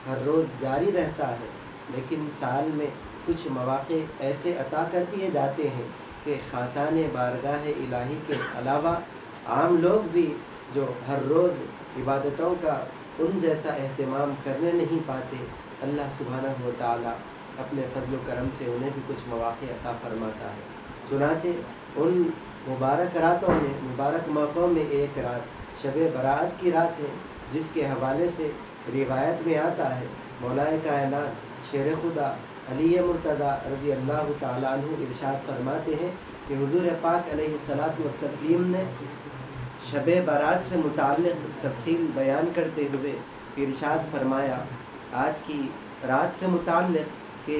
ہر روز جاری رہتا ہے، لیکن سال میں کچھ مواقع ایسے عطا کر دیے جاتے ہیں کہ خاصان بارگاہ الہی کے علاوہ عام لوگ بھی جو ہر روز عبادتوں کا ان جیسا اہتمام کرنے نہیں پاتے، اللہ سبحانہ و تعالیٰ اپنے فضل و کرم سے انہیں بھی کچھ مواقع عطا فرماتا ہے۔ چنانچہ ان مبارک راتوں میں، مبارک موقعوں میں ایک رات شب برات کی رات ہے، جس کے حوالے سے روایت میں آتا ہے مولا کائنات شیر خدا علی مرتضیٰ رضی اللہ تعالیٰ عنہ ارشاد فرماتے ہیں کہ حضور پاک علیہ الصلاۃ والتسلیم نے شب برات سے متعلق تفصیل بیان کرتے ہوئے ارشاد فرمایا، آج کی رات سے متعلق کہ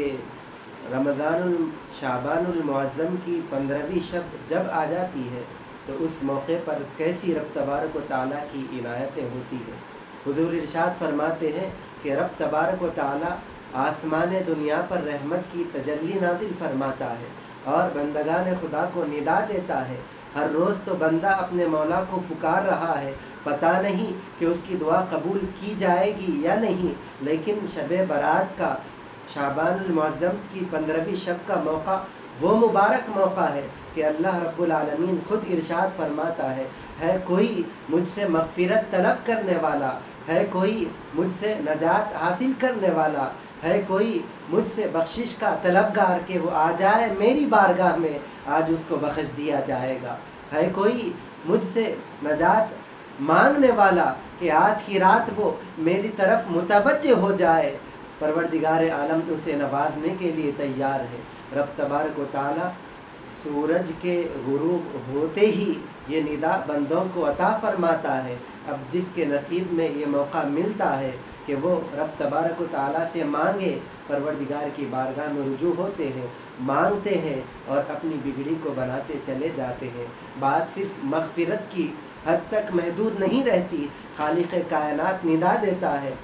رمضان شعبان المعظم کی 15ویں شب جب آ جاتی ہے تو اس موقع پر کیسی رب تبارک و تعالیٰ کی عنایتیں ہوتی ہیں۔ حضور ارشاد فرماتے ہیں کہ رب تبارک و تعالیٰ آسمان دنیا پر رحمت کی تجلی نازل فرماتا ہے اور بندگان خدا کو ندا دیتا ہے۔ ہر روز تو بندہ اپنے مولا کو پکار رہا ہے، پتہ نہیں کہ اس کی دعا قبول کی جائے گی یا نہیں، لیکن شب برات کا شعبان المعظم کی 15ویں شب کا موقع وہ مبارک موقع ہے کہ اللہ رب العالمین خود ارشاد فرماتا ہے کوئی مجھ سے مغفرت طلب کرنے والا، ہے کوئی مجھ سے نجات حاصل کرنے والا، ہے کوئی مجھ سے بخشش کا طلبگار کہ وہ آ جائے میری بارگاہ میں، آج اس کو بخش دیا جائے گا، ہے کوئی مجھ سے نجات مانگنے والا کہ آج کی رات وہ میری طرف متوجہ ہو جائے، پروردگار عالم اسے نوازنے کے لیے تیار ہے۔ رب تبارک و تعالیٰ سورج کے غروب ہوتے ہی یہ ندا بندوں کو عطا فرماتا ہے۔ اب جس کے نصیب میں یہ موقع ملتا ہے کہ وہ رب تبارک و تعالیٰ سے مانگے، پروردگار کی بارگاہ میں رجوع ہوتے ہیں، مانگتے ہیں اور اپنی بگڑی کو بناتے چلے جاتے ہیں۔ بات صرف مغفرت کی حد تک محدود نہیں رہتی، خالق کائنات ندا دیتا ہے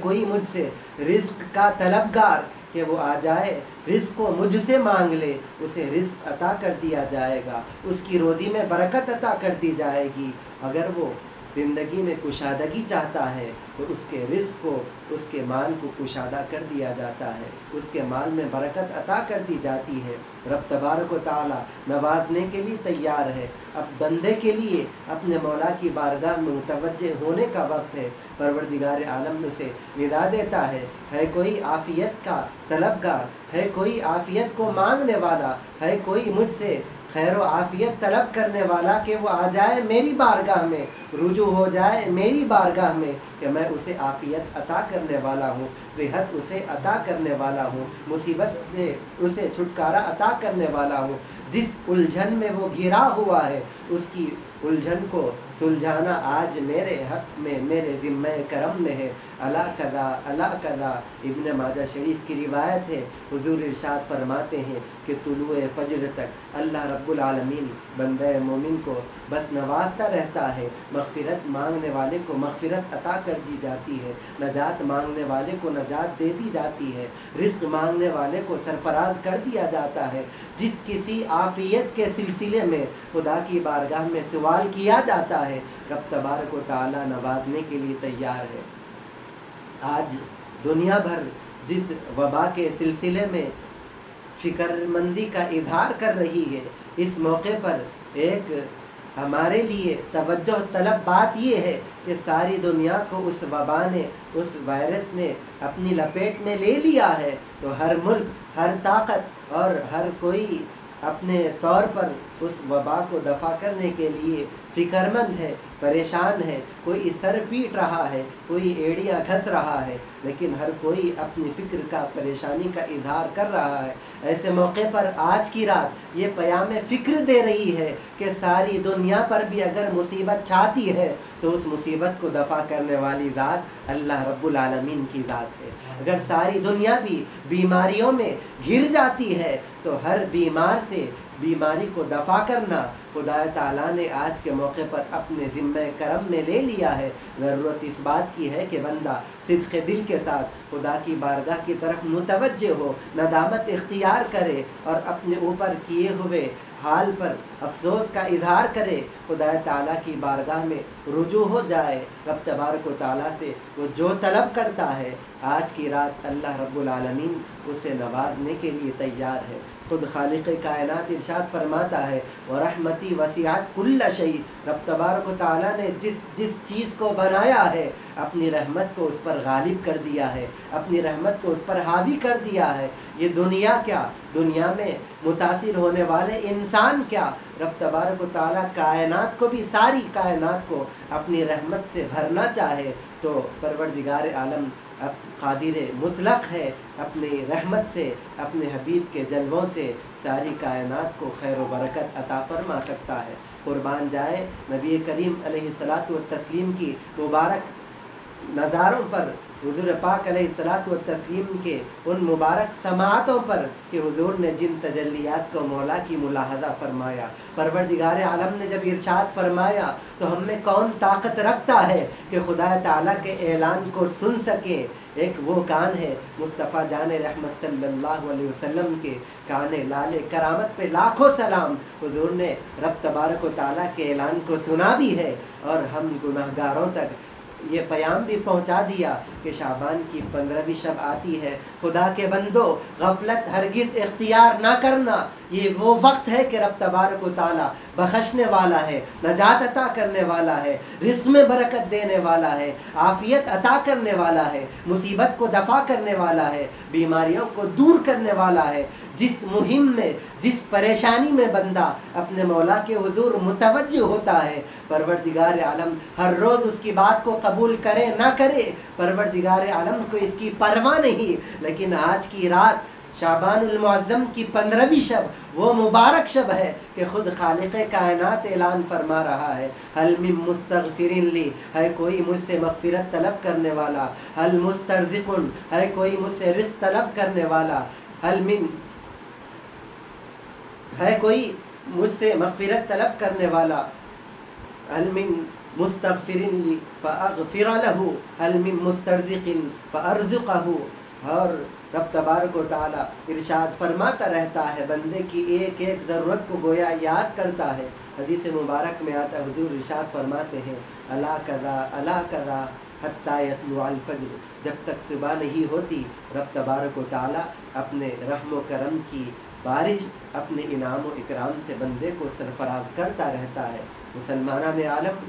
کوئی مجھ سے رزق کا طلبگار کہ وہ آ جائے، رزق کو مجھ سے مانگ لے، اسے رزق عطا کر دیا جائے گا، اس کی روزی میں برکت عطا کر دی جائے گی۔ اگر وہ زندگی میں کشادگی چاہتا ہے تو اس کے رزق کو، اس کے مال کو کشادہ کر دیا جاتا ہے، اس کے مال میں برکت عطا کر دی جاتی ہے۔ رب تبارک و تعالیٰ نوازنے کے لیے تیار ہے۔ اب بندے کے لیے اپنے مولا کی بارگاہ میں متوجہ ہونے کا وقت ہے۔ پروردگار عالم اسے ندا دیتا ہے کوئی عافیت کا طلبگار، ہے کوئی عافیت کو مانگنے والا، ہے کوئی مجھ سے خیر و عافیت طلب کرنے والا کہ وہ آ جائے میری بارگاہ میں، رجوع ہو جائے میری بارگاہ میں کہ میں اسے عافیت عطا کرنے والا ہوں، صحت اسے عطا کرنے والا ہوں، مصیبت سے اسے چھٹکارا عطا کرنے والا ہوں۔ جس الجھن میں وہ گھرا ہوا ہے اس کی الجھن کو سلجھانا آج میرے حق میں، میرے ذمہ کرم میں ہے۔ الا قضا الا قضا ابن ماجہ شریف کی روایت ہے، حضور ارشاد فرماتے ہیں کہ طلوع فجر تک اللہ رب العالمین بندہ مومن کو بس نوازتا رہتا ہے، مغفرت مانگنے والے کو مغفرت عطا کر دی جاتی ہے، نجات مانگنے والے کو نجات دے دی جاتی ہے، رزق مانگنے والے کو سرفراز کر دیا جاتا ہے۔ جس کسی عافیت کے سلسلے میں خدا کی بارگاہ میں سوال کیا جاتا ہے، رب تبارک و تعالیٰ نوازنے کے لیے تیار ہے۔ آج دنیا بھر جس وبا کے سلسلے میں فکر مندی کا اظہار کر رہی ہے، اس موقع پر ایک ہمارے لیے توجہ طلب بات یہ ہے کہ ساری دنیا کو اس وبا نے، اس وائرس نے اپنی لپیٹ میں لے لیا ہے، تو ہر ملک، ہر طاقت اور ہر کوئی اپنے طور پر اس وبا کو دفع کرنے کے لیے فکر مند ہے، پریشان ہے، کوئی سر پیٹ رہا ہے، کوئی ایڑیاں گھس رہا ہے، لیکن ہر کوئی اپنی فکر کا، پریشانی کا اظہار کر رہا ہے۔ ایسے موقع پر آج کی رات یہ پیام فکر دے رہی ہے کہ ساری دنیا پر بھی اگر مصیبت چھاتی ہے تو اس مصیبت کو دفع کرنے والی ذات اللہ رب العالمین کی ذات ہے۔ اگر ساری دنیا بھی بیماریوں میں گھر جاتی ہے تو ہر بیمار سے بیماری کو دفع کرنا خدا تعالیٰ نے آج کے موقع پر اپنے ذمہ کرم میں لے لیا ہے۔ ضرورت اس بات کی ہے کہ بندہ صدق دل کے ساتھ خدا کی بارگاہ کی طرف متوجہ ہو، ندامت اختیار کرے اور اپنے اوپر کیے ہوئے حال پر افسوس کا اظہار کرے، خدا تعالیٰ کی بارگاہ میں رجوع ہو جائے۔ رب تبارک و تعالیٰ سے وہ جو طلب کرتا ہے آج کی رات اللہ رب العالمین اسے نوازنے کے لیے تیار ہے۔ خود خالق کائنات ارشاد فرماتا ہے وَرَحْمَتِي وَسِعَتْ كُلَّ شَيْءٍ، رب تبارک و تعالیٰ نے جس چیز کو بنایا ہے اپنی رحمت کو اس پر غالب کر دیا ہے، اپنی رحمت کو اس پر حاوی کر دیا ہے۔ یہ دنیا کیا، دنیا میں متاثر ہونے والے انسان کیا، رب تبارک و تعالیٰ کائنات کو بھی، ساری کائنات کو اپنی رحمت سے بھرنا چاہے تو پروردگار عالم اب قادر مطلق ہے، اپنی رحمت سے، اپنے حبیب کے جلووں سے ساری کائنات کو خیر و برکت عطا فرما سکتا ہے۔ قربان جائے نبی کریم علیہ الصلاۃ والتسلیم کی مبارک نظاروں پر، حضور پاک علیہ الصلاۃ والتسلیم کے ان مبارک سماعتوں پر کہ حضور نے جن تجلیات کو مولا کی ملاحظہ فرمایا، پروردگار عالم نے جب ارشاد فرمایا تو ہم میں کون طاقت رکھتا ہے کہ خدا تعالیٰ کے اعلان کو سن سکے۔ ایک وہ کان ہے مصطفیٰ جان رحمت صلی اللہ علیہ وسلم کے کان لال کرامت پہ لاکھوں سلام، حضور نے رب تبارک و تعالیٰ کے اعلان کو سنا بھی ہے اور ہم گناہگاروں تک یہ پیام بھی پہنچا دیا کہ شعبان کی 15ویں شب آتی ہے، خدا کے بندو غفلت ہرگز اختیار نہ کرنا، یہ وہ وقت ہے کہ رب تبارک و تعالیٰ بخشنے والا ہے، نجات عطا کرنے والا ہے، رزق میں برکت دینے والا ہے، عافیت عطا کرنے والا ہے، مصیبت کو دفع کرنے والا ہے، بیماریوں کو دور کرنے والا ہے۔ جس مہم میں، جس پریشانی میں بندہ اپنے مولا کے حضور متوجہ ہوتا ہے، پروردگار عالم ہر روز اس کی بات کو قبول کرے نہ کرے، پروردگار عالم کو اس کی پرواہ نہیں، لیکن آج کی رات شعبان المعظم کی 15ویں شب وہ مبارک شب ہے کہ خود خالق کائنات اعلان فرما رہا ہے حل من مستغفر لی، ہے کوئی مجھ سے مغفرت طلب کرنے والا، حل مسترزق، ہے کوئی مجھ سے رزق طلب کرنے والا، حل من، ہے کوئی مجھ سے مغفرت طلب کرنے والا، حل من مستغفر لی فاغفر له، حل من مسترزق فارزقه۔ اور رب تبارک و تعالیٰ ارشاد فرماتا رہتا ہے، بندے کی ایک ایک ضرورت کو گویا یاد کرتا ہے۔ حدیث مبارک میں آتا ہے، حضور ارشاد فرماتے ہیں الا کذا الا کذا حتی یطلع الفجر، جب تک صبح نہیں ہوتی رب تبارک و تعالیٰ اپنے رحم و کرم کی بارش، اپنے انعام و اکرام سے بندے کو سرفراز کرتا رہتا ہے۔ مسلمانان عالم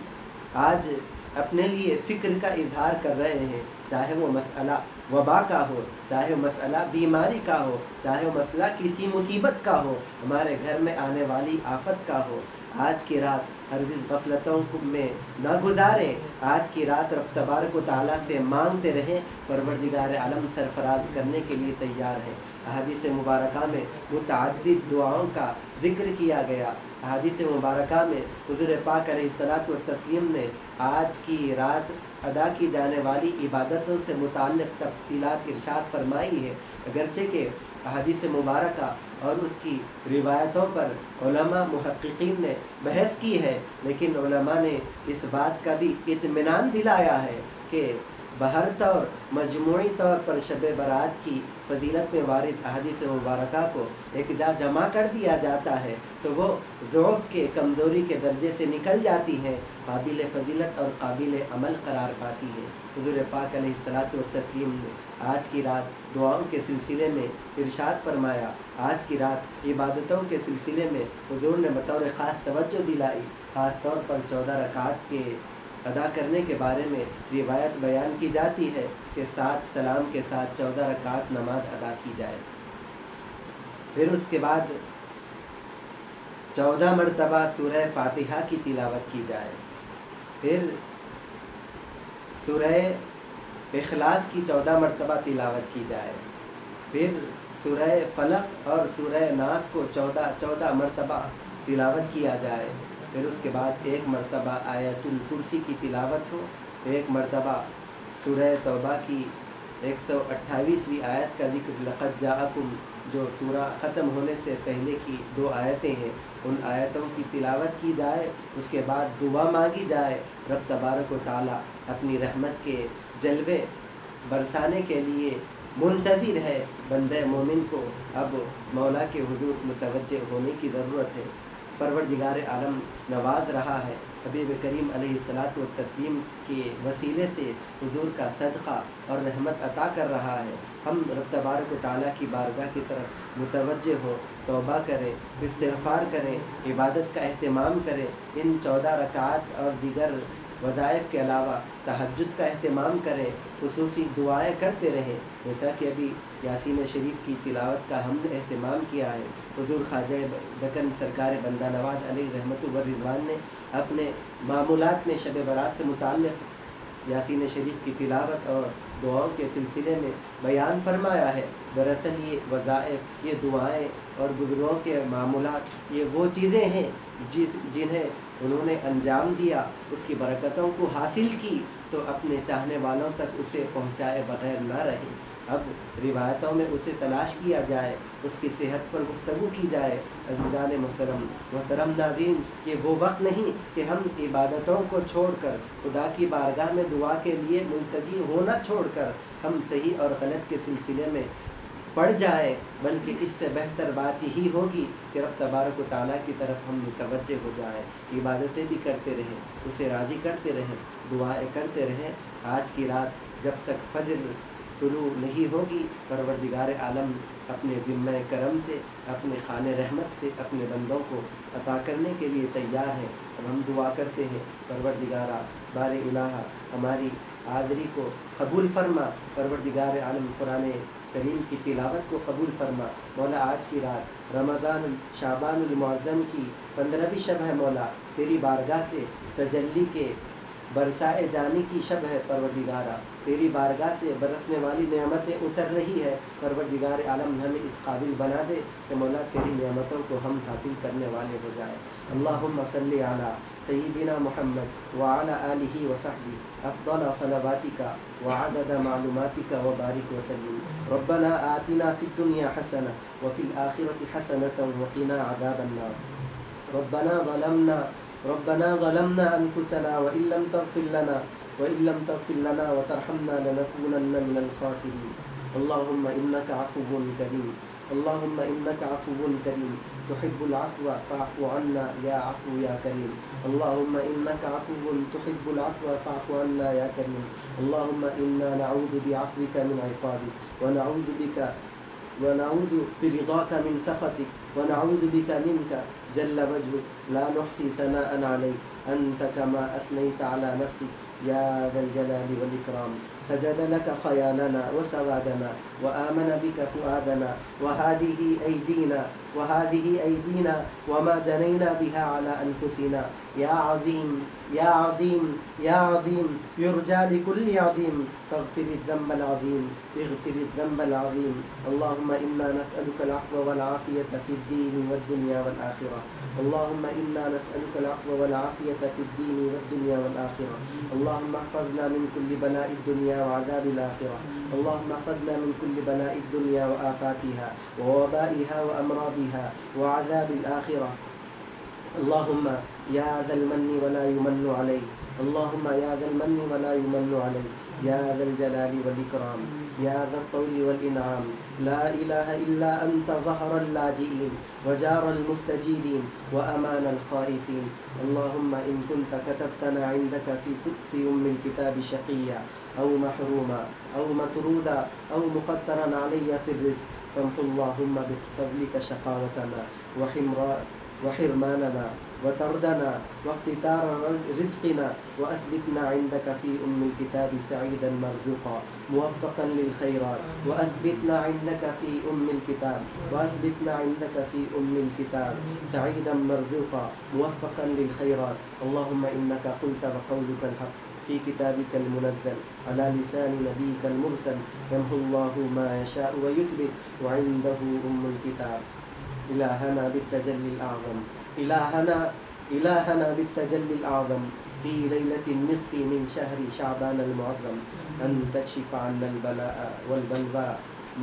آج اپنے لیے فکر کا اظہار کر رہے ہیں، چاہے وہ مسئلہ وبا کا ہو، چاہے وہ مسئلہ بیماری کا ہو، چاہے وہ مسئلہ کسی مصیبت کا ہو، ہمارے گھر میں آنے والی آفت کا ہو۔ آج کی رات ہرگز غفلتوں میں نہ گزاریں، آج کی رات رب تبارک و تعالیٰ سے مانگتے رہیں، پروردگار عالم سرفراز کرنے کے لیے تیار ہے۔ احادیث مبارکہ میں متعدد دعاؤں کا ذکر کیا گیا۔ احادیث مبارکہ میں حضور پاک علیہ الصلاۃ والتسلیم نے آج کی رات ادا کی جانے والی عبادتوں سے متعلق تفصیلات ارشاد فرمائی ہے، اگرچہ کہ احادیث مبارکہ اور اس کی روایتوں پر علماء محققین نے بحث کی ہے، لیکن علماء نے اس بات کا بھی اطمینان دلایا ہے کہ بہر طور مجموعی طور پر شب برات کی فضیلت میں وارد احادیث مبارکہ کو ایک جا جمع کر دیا جاتا ہے تو وہ ضعف کے، کمزوری کے درجے سے نکل جاتی ہیں، قابل فضیلت اور قابل عمل قرار پاتی ہیں۔ حضور پاک علیہ الصلاۃ والتسلیم نے آج کی رات دعاؤں کے سلسلے میں ارشاد فرمایا، آج کی رات عبادتوں کے سلسلے میں حضور نے بطور خاص توجہ دلائی، خاص طور پر 14 رکعات کے ادا کرنے کے بارے میں روایت بیان کی جاتی ہے کہ 7 سلام کے ساتھ 14 رکعات نماز ادا کی جائے، پھر اس کے بعد 14 مرتبہ سورہ فاتحہ کی تلاوت کی جائے، پھر سورہ اخلاص کی 14 مرتبہ تلاوت کی جائے، پھر سورہ فلق اور سورہ ناس کو 14 مرتبہ تلاوت کیا جائے، پھر اس کے بعد 1 مرتبہ آیت الکرسی کی تلاوت ہو، 1 مرتبہ سورہ توبہ کی 128ویں آیت کا ذکر لقد جاءکم، جو سورہ ختم ہونے سے پہلے کی 2 آیتیں ہیں، ان آیتوں کی تلاوت کی جائے، اس کے بعد دعا مانگی جائے۔ رب تبارک و تعالی اپنی رحمت کے جلوے برسانے کے لیے منتظر ہے۔ بندہ مومن کو اب مولا کے حضور متوجہ ہونے کی ضرورت ہے۔ پروردگار عالم نواز رہا ہے، حبیب کریم علیہ الصلاۃ والتسلیم کے وسیلے سے حضور کا صدقہ اور رحمت عطا کر رہا ہے۔ ہم رب تبارک و تعالیٰ کی بارگاہ کی طرف متوجہ ہو، توبہ کریں، استغفار کریں، عبادت کا اہتمام کریں۔ ان 14 رکعات اور دیگر وظائف کے علاوہ تہجد کا اہتمام کریں، خصوصی دعائیں کرتے رہیں، جیسا کہ ابھی یاسین شریف کی تلاوت کا ہم نے اہتمام کیا ہے۔ حضور خواجہ دکن سرکار بندہ نواز علیہ رحمت و رضوان نے اپنے معمولات میں شب برات سے متعلق یاسین شریف کی تلاوت اور دعاؤں کے سلسلے میں بیان فرمایا ہے۔ دراصل یہ وظائف، یہ دعائیں اور بزرگوں کے معمولات، یہ وہ چیزیں ہیں جنہیں انہوں نے انجام دیا، اس کی برکتوں کو حاصل کی، تو اپنے چاہنے والوں تک اسے پہنچائے بغیر نہ رہے۔ اب روایتوں میں اسے تلاش کیا جائے، اس کی صحت پر گفتگو کی جائے۔ عزیزان محترم ناظرین، یہ وہ وقت نہیں کہ ہم عبادتوں کو چھوڑ کر، خدا کی بارگاہ میں دعا کے لیے ملتجی ہونا چھوڑ کر ہم صحیح اور غلط کے سلسلے میں پڑ جائیں، بلکہ اس سے بہتر بات یہی ہوگی کہ رب تبارک و تعالیٰ کی طرف ہم متوجہ ہو جائیں، عبادتیں بھی کرتے رہیں، اسے راضی کرتے رہیں، دعائیں کرتے رہیں۔ آج کی رات جب تک فجر طلوع نہیں ہوگی، پروردگار عالم اپنے ذمہ کرم سے، اپنے خوان رحمت سے اپنے بندوں کو عطا کرنے کے لیے تیار ہے۔ اب ہم دعا کرتے ہیں، پروردگارہ بار الہ ہماری حاضری کو قبول فرما، پروردگار عالم قرآن کریم کی تلاوت کو قبول فرما۔ مولا آج کی رات رمضان شعبان المعظم کی 15ویں شب ہے، مولا تیری بارگاہ سے تجلی کے برسائے جانے کی شب ہے۔ پروردگارہ تیری بارگاہ سے برسنے والی نعمتیں اتر رہی ہے، پروردگار عالم ہمیں اس قابل بنا دے کہ مولا تیری نعمتوں کو ہم حاصل کرنے والے ہو جائیں۔ اللہم صلی علی سیدنا محمد وعلی آلہ وصحبہ افضل صلواتک وعدد معلوماتک وبارک وسلم۔ ربنا آتنا فی الدنیا حسنہ وفی الآخرۃ حسنۃ وقنا عذاب النار۔ ربنا ظلمنا انفسنا وان لم تغفر لنا وترحمنا لنكونن من الخاسرين۔ اللهم انك عفو کریم، اللهم انك عفو کریم تحب العفو فاعف عنا یا عفو یا کریم۔ اللهم انك عفو تحب العفو فاعف عنا یا کریم۔ اللهم انا نعوذ بعفوك من عقابك ونعوذ برضاك من سخطك ونعوذ بك منك جل وجهك لا نحصي ثناء عليك أنت كما أثنيت على نفسك يا ذا الجلال والإكرام۔ سجد لك خيالنا وسوادنا وآمن بك فؤادنا وهذه أيدينا وما جنينا بها على أنفسنا يا عظيم يا عظيم يا عظيم يرجى لكل عظيم فاغفر الذنب العظيم اغفر الذنب العظيم۔ اللهم إنا نسألك العفو والعافية في الدين والدنيا والآخرة۔ اللهم إنا نسألك العفو والعافية في الدين والدنيا والآخرة۔ اللهم احفظنا من كل بلاء الدنيا وعذاب الآخرة۔ اللهم احفظنا من كل بلاء الدنيا وآفاتها ووبائها وأمراضها وعذاب الآخرة۔ اللهم يا ذا المن ولا يمن عليه، اللهم يا ذا المن ولا يمن عليه، يا ذا الجلال والإكرام، يا ذا الطول والإنعام، لا إله إلا أنت ظهر اللاجئين وجار المستجيرين وأمان الخائفين۔ اللهم إن كنت كتبتنا عندك في الكتاب شقيا أو محروما أو مطرودا أو مقدرا علي في الرزق، فامحو اللهم بفضلك شقاوتنا وحرماننا وطردنا واقتتار رزقنا، وأثبتنا عندك في الكتاب سعيدا مرزوقا موفقا للخيرات، وأثبتنا عندك في الكتاب سعيدا مرزوقا موفقا للخيرات۔ اللهم إنك قلت وقولك الحق في كتابك المنزل على لسان نبيك المرسل، يمحو الله ما يشاء ويثبت وعنده الكتاب۔ إلهنا بالتجلي الأعظم، إلهنا إلهنا بالتجلي الأعظم في ليلة النصف من شهر شعبان المعظم أن تكشف عنا البلاء والبلوى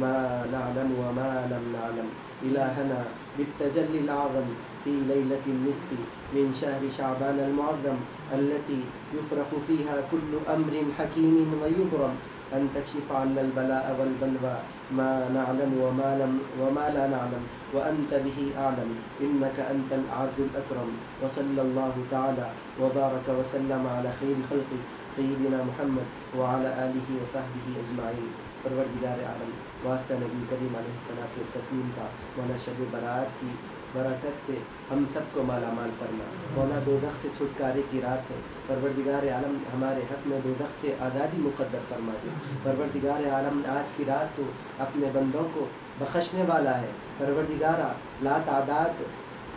ما نعلم وما لم نعلم. إلهنا بالتجلي الأعظم في ليلة النصف من شهر شعبان المعظم التي يفرق فيها كل أمر حكيم ويبرم أن تكشف عنا البلاء والبلوى ما نعلم وما لا نعلم وأنت به أعلم إنك أنت الأعز الأكرم. وصلى الله تعالى وبارك وسلم على خير خلقه سيدنا محمد وعلى آلہ وصحبہ اجمعین۔ پروردگار عالم واسطہ نبی کریم علیہ الصلوۃ والتسلیم کا مولا شب برات کی برکت سے ہم سب کو مالا مال فرما۔ مولا دوزخ سے چھٹکارے کی رات ہے، پروردگار عالم ہمارے حق میں دوزخ سے آزادی مقدر فرما دے۔ پروردگار عالم آج کی رات تو اپنے بندوں کو بخشنے والا ہے، پروردگارا لا تعداد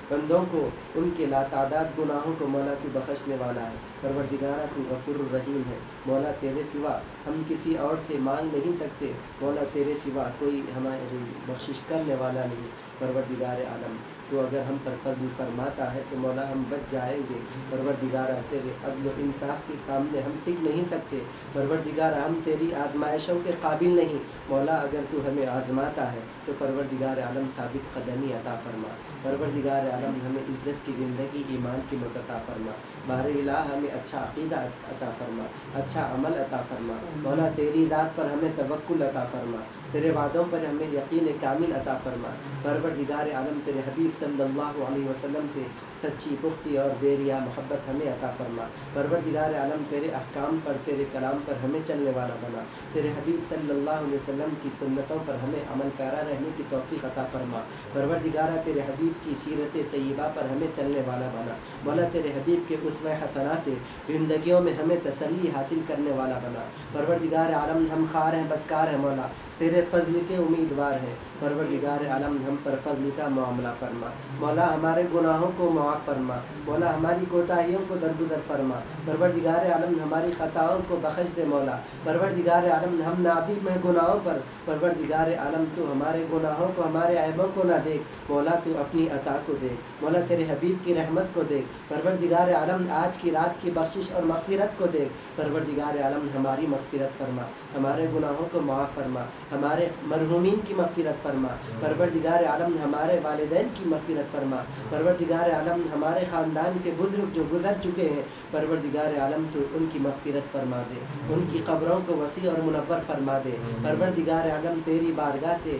بندوں کو ان کے لا تعداد گناہوں کو مولا تو بخشنے والا ہے، پروردگارا تو غفور الرحیم ہے۔ مولا تیرے سوا ہم کسی اور سے مانگ نہیں سکتے، مولا تیرے سوا کوئی ہماری بخشش کرنے والا نہیں۔ پروردگار عالم تو اگر ہم پر فضل فرماتا ہے تو مولا ہم بچ جائیں گے، پروردگارا تیرے عدل و انصاف کے سامنے ہم ٹک نہیں سکتے، پروردگارا ہم تیری آزمائشوں کے قابل نہیں۔ مولا اگر تو ہمیں آزماتا ہے تو پروردگار عالم ثابت قدمی عطا فرما، پروردگار عالم ہمیں عزت کی زندگی ایمان کی موت عطا فرما، بار الہ ہمیں اچھا عقیدہ عطا فرما، اچھا عمل عطا فرما۔ مولا تیری ذات پر ہمیں توکل عطا فرما، تیرے وعدوں پر ہمیں یقین کامل عطا فرما۔ پروردگار عالم تیرے حبیب صلی اللہ علیہ وسلم سے سچی پختی اور بے ریا محبت ہمیں عطا فرما۔ پروردگار عالم تیرے احکام پر تیرے کلام پر ہمیں چلنے والا بنا، تیرے حبیب صلی اللہ علیہ وسلم کی سنتوں پر ہمیں عمل پیرا رہنے کی توفیق عطا فرما۔ پروردگارہ تیرے حبیب کی سیرت طیبہ پر ہمیں چلنے والا بنا، مولا تیرے حبیب کے اسوہ حسنہ سے زندگیوں میں ہمیں تسلی حاصل کرنے والا بنا۔ پروردگار عالم ہم خار ہیں بدکار ہیں، مولا تیرے فضل کے امیدوار ہیں، پروردگار عالم ہم پر فضل کا معاملہ فرما۔ مولا ہمارے گناہوں کو معاف فرما، مولا ہماری کوتاہیوں کو درگزر فرما، پروردگار عالم ہماری خطاؤں کو بخش دے۔ مولا پروردگار عالم ہم نادم ہیں گناہوں پر، پروردگار عالم تو ہمارے گناہوں کو ہمارے عیبوں کو نہ دیکھ، مولا تو اپنی عطا کو دیکھ، مولا تیرے حبیب کی رحمت کو دیکھ، پروردگار عالم آج کی رات کی بخشش اور مغفرت کو دیکھ، پروردگار عالم ہماری مغفرت فرما، ہمارے گناہوں کو معاف فرما، ہمارے مرحومین کی مغفرت فرما، پروردگار عالم ہمارے والدین کی مغفرت فرما، پروردگار عالم ہمارے خاندان کے بزرگ جو گزر چکے ہیں، پروردگار عالم تو ان کی مغفرت فرما دے، ان کی قبروں کو وسیع اور منور فرما دے، پروردگار عالم تیری بارگاہ سے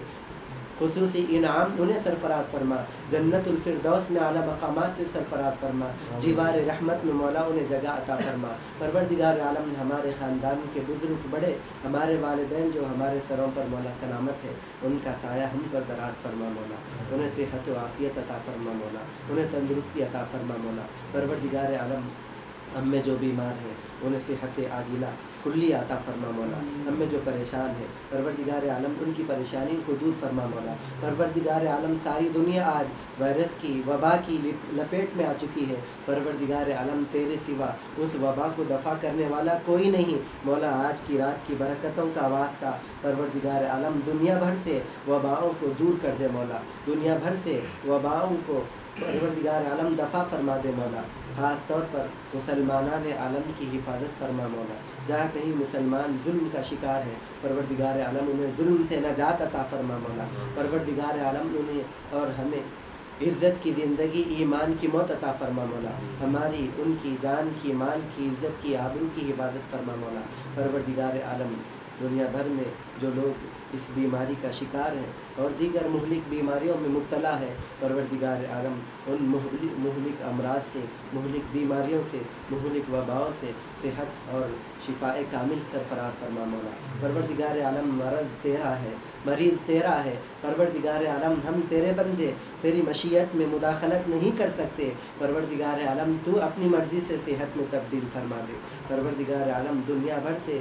خصوصی انعام انہیں سرفراز فرما، جنت الفردوس میں اعلیٰ مقامات سے سرفراز فرما، جیوار رحمت میں مولا انہیں جگہ عطا فرما۔ پروردگار عالم ہمارے خاندان کے بزرگ بڑے، ہمارے والدین جو ہمارے سروں پر مولا سلامت ہے، ان کا سایہ ہم پر دراز فرما مولا، انہیں صحت و عافیت عطا فرما مولا، انہیں تندرستی عطا فرما مولا۔ پروردگار عالم ہم میں جو بیمار ہیں انہیں صحت عاجلہ کلی عطا فرما مولا، ہم میں جو پریشان ہے پروردگار عالم ان کی پریشانی کو دور فرما مولا۔ پروردگار عالم ساری دنیا آج وائرس کی وبا کی لپیٹ میں آ چکی ہے، پروردگار عالم تیرے سوا اس وبا کو دفع کرنے والا کوئی نہیں، مولا آج کی رات کی برکتوں کا واسطہ پروردگار عالم دنیا بھر سے وباؤں کو دور کر دے مولا، دنیا بھر سے وباؤں کو پروردگار عالم دفع فرما دے مولا، خاص طور پر مسلمانان عالم کی حفاظت فرما مولا، جہاں کہیں مسلمان ظلم کا شکار ہے پروردگار عالم انہیں ظلم سے نجات عطا فرما مولا، پروردگار عالم انہیں اور ہمیں عزت کی زندگی ایمان کی موت عطا فرما مولا، ہماری ان کی جان کی مال کی عزت کی آبرو کی حفاظت فرما مولا۔ پروردگار عالم دنیا بھر میں جو لوگ اس بیماری کا شکار ہیں اور دیگر مہلک بیماریوں میں مبتلا ہے، پروردگار عالم ان مہلک امراض سے، مہلک بیماریوں سے، مہلک وباؤں سے صحت اور شفاء کامل سرفراز فرما مولا۔ پروردگار عالم مرض تیرا ہے، مریض تیرا ہے، پروردگار عالم ہم تیرے بندے تیری مشیت میں مداخلت نہیں کر سکتے، پروردگار عالم تو اپنی مرضی سے صحت میں تبدیل فرما دے، پروردگار عالم دنیا بھر سے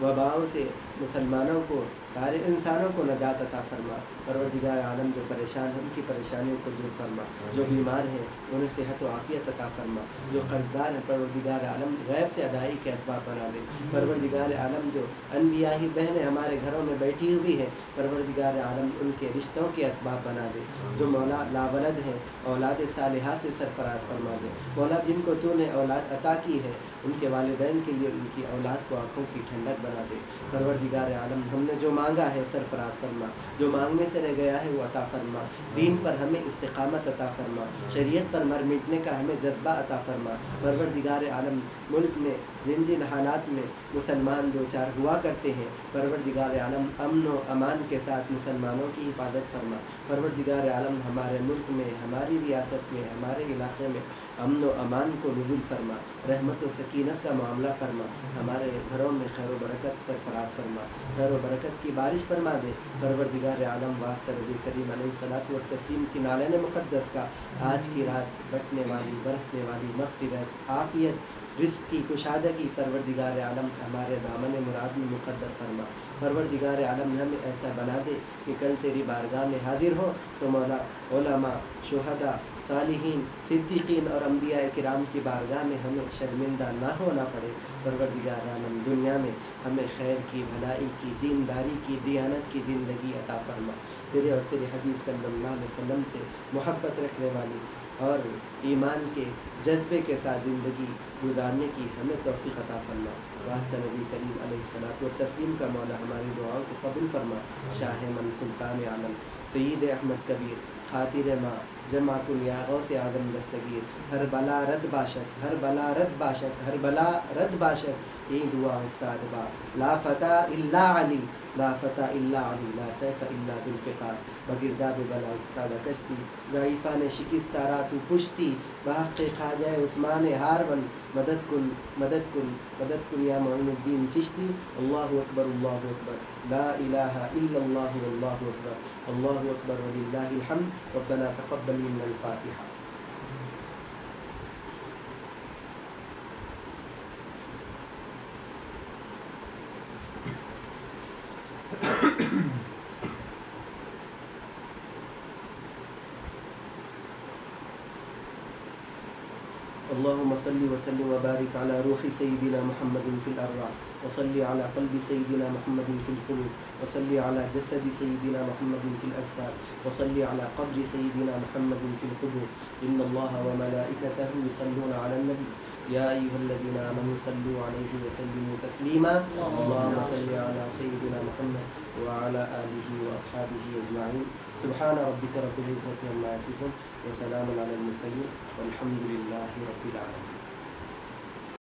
وباؤں سے مسلمانوں کو سارے انسانوں کو نجات عطا فرما۔ پروردگار عالم جو پریشان ہیں ان کی پریشانیوں کو دور فرما، جو بیمار ہیں انہیں صحت و عافیت عطا فرما، جو قرض دار ہیں پروردگار عالم غیب سے ادائیگی کے اسباب بنا دے۔ پروردگار عالم جو انبیائی بہنیں ہمارے گھروں میں بیٹھی ہوئی ہیں پروردگار عالم ان کے رشتوں کے اسباب بنا دے۔ جو مولا لاولد ہیں اولاد صالحہ سے سرفراز فرما دے۔ مولا جن کو تو نے اولاد عطا کی ہے ان کے والدین کے لیے ان کی اولاد کو آنکھوں کی ٹھنڈک بنا دے۔ پروردگار عالم ہم نے جو مانگا ہے سرفراز فرما، جو مانگنے سے رہ گیا ہے وہ عطا فرما۔ دین پر ہمیں استقامت عطا فرما، شریعت پر مر مٹنے کا ہمیں جذبہ عطا فرما۔ پروردگار عالم ملک میں جن جن حالات میں مسلمان دو چار ہوا کرتے ہیں پروردگار عالم امن و امان کے ساتھ مسلمانوں کی حفاظت فرما۔ پروردگار عالم ہمارے ملک میں، ہماری ریاست میں، ہمارے علاقے میں امن و امان کو نزول فرما، رحمت و سکینت کا معاملہ فرما، ہمارے گھروں میں خیر و برکت سرفراز فرما، خیر و برکت کی بارش فرما دے۔ پروردگار عالم واسطہ نبی کریم علیہ الصلوۃ والتسلیم کی نالین مقدس کا آج کی رات بٹنے والی برسنے والی مغفرت، عافیت، رزق کی کشادگی پروردگار عالم ہمارے دامن مراد میں مقدر فرما۔ پروردگار عالم ہمیں ایسا بنا دے کہ کل تیری بارگاہ میں حاضر ہو تو مولا علماء، شہداء، صالحین، صدیقین اور انبیاء کرام کی بارگاہ میں ہمیں شرمندہ نہ ہونا پڑے۔ پروردگار عالم دنیا میں ہمیں خیر کی، بھلائی کی، دینداری کی، دیانت کی زندگی عطا فرما۔ تیرے اور تیرے حبیب صلی اللہ علیہ وسلم سے محبت رکھنے والی اور ایمان کے جذبے کے ساتھ زندگی گزارنے کی ہمیں توفیق عطا فرما۔ واسطہ نبی کریم علیہ الصلوۃ والتسلیم کا مولا ہماری دعاؤں کو قبول فرما۔ شاہ من سلطان عالم سید احمد کبیر خاطر ماں جمع کن یا غوث اعظم دستگیر، ہر بلا رد باشد، ہر بلا رد باشد، ہر بلا رد باشد، این دعا افتاد با لا فتح الا علی، لا فتح الا علی، لا سیف الا ذوالفقار، بگرداب بلا افتاد کشتی، ضعیفان شکستہ را تو پشتی، بحق خواجہ عثمان ہارون مدد کن مدد کن مدد کن یا معین الدین چشتی۔ اللہ اکبر اللہ اکبر، لا الہ الا اللہ واللہ اکبر، اللہ اکبر وللہ الحمد۔ ربنا تقبل منا الفاتحہ۔ اللهم صل وسلم وبارك على روح سيدنا محمد في الأرواح، وصل على قلب سيدنا محمد في القلوب، وصل على جسد سيدنا محمد في الأجساد، وصل على قبر سيدنا محمد في القبور، إن الله وملائكته يصلون على النبي يا أيها الذين آمنوا صلوا عليه وسلموا تسليما، اللهم صل على سيدنا محمد وعلى آله وأصحابه أجمعين، سبحان ربك رب العزة عما يصفون وسلام على المرسلين والحمد لله رب العالمين۔